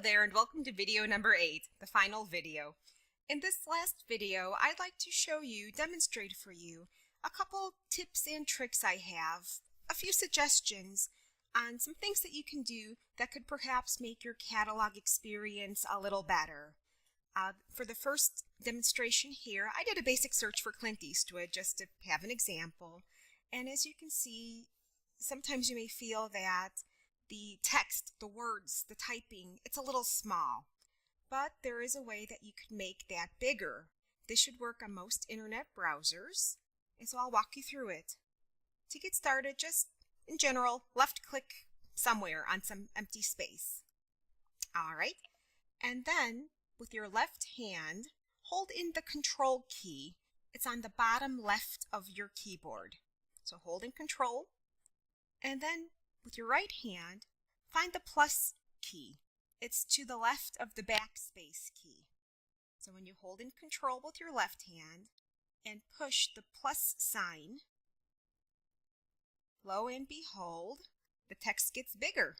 there and welcome to video number 8, the final video. In this last video, I'd like to show you, demonstrate for you, a couple tips and tricks I have, a few suggestions on some things that you can do that could perhaps make your catalog experience a little better. For the first demonstration here, I did a basic search for Clint Eastwood just to have an example. And as you can see, sometimes you may feel that the text, the words, the typing, it's a little small. But there is a way that you could make that bigger. This should work on most internet browsers, and so I'll walk you through it. To get started, just in general, left click somewhere on some empty space. Alright, and then with your left hand, hold in the Control key. It's on the bottom left of your keyboard. So hold in Control, and then with your right hand, find the plus key. It's to the left of the backspace key. So when you hold in Control with your left hand and push the plus sign, lo and behold, the text gets bigger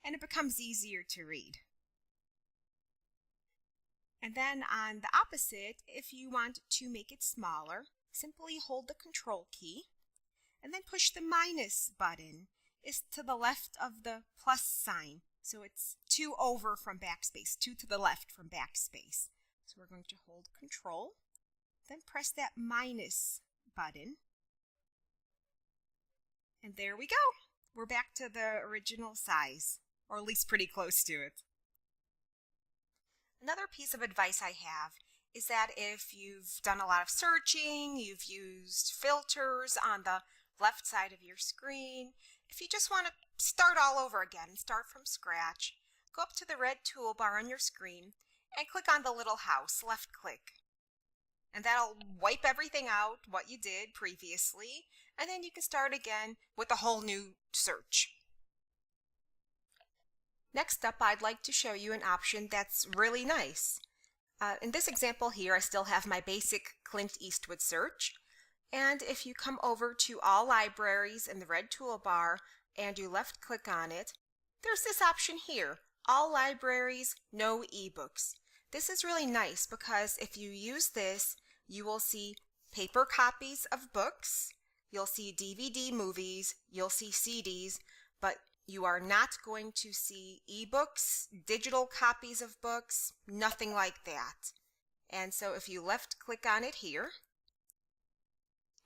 and it becomes easier to read. And then on the opposite, if you want to make it smaller, simply hold the Control key and then push the minus button. Is to the left of the plus sign. So it's 2 over from backspace, 2 to the left from backspace. So we're going to hold Control, then press that minus button. And there we go. We're back to the original size, or at least pretty close to it. Another piece of advice I have is that if you've done a lot of searching, you've used filters on the left side of your screen, if you just want to start all over again and start from scratch, go up to the red toolbar on your screen and click on the little house, left click. And that'll wipe everything out, what you did previously, and then you can start again with a whole new search. Next up, I'd like to show you an option that's really nice. In this example here, I still have my basic Clint Eastwood search. And if you come over to All Libraries in the red toolbar and you left click on it, there's this option here, All Libraries, No eBooks. This is really nice because if you use this, you will see paper copies of books, you'll see DVD movies, you'll see CDs, but you are not going to see ebooks, digital copies of books, nothing like that. And so if you left click on it here,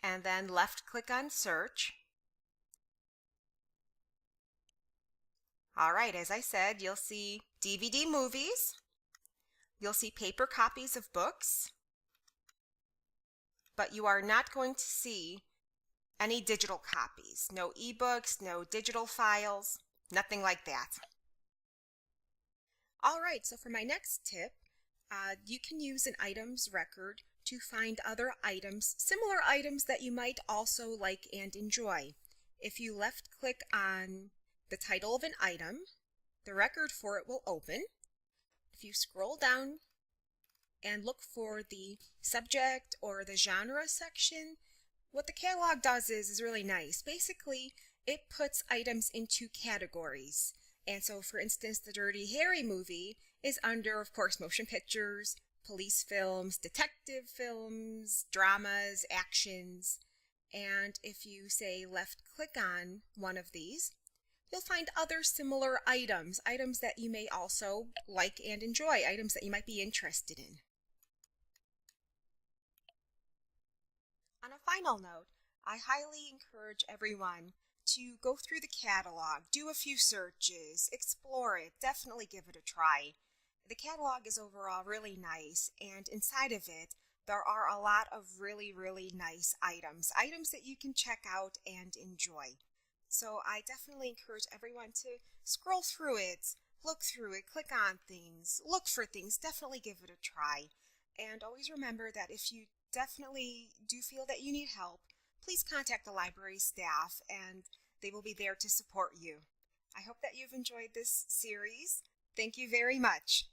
and then left click on search. Alright, as I said, you'll see DVD movies, you'll see paper copies of books, but you are not going to see any digital copies, no ebooks, no digital files, nothing like that. Alright, so for my next tip, you can use an items record to find other items, similar items that you might also like and enjoy. If you left click on the title of an item, the record for it will open. If you scroll down and look for the subject or the genre section, what the catalog does is really nice. Basically, it puts items into categories. And so, for instance, the Dirty Harry movie is under, of course, motion pictures, police films, detective films, dramas, actions, and if you say left click on one of these, you'll find other similar items, items that you may also like and enjoy, items that you might be interested in. On a final note, I highly encourage everyone to go through the catalog, do a few searches, explore it, definitely give it a try. The catalog is overall really nice, and inside of it, there are a lot of really, really nice items that you can check out and enjoy. So I definitely encourage everyone to scroll through it, look through it, click on things, look for things, definitely give it a try. And always remember that if you definitely do feel that you need help, please contact the library staff and they will be there to support you. I hope that you've enjoyed this series. Thank you very much.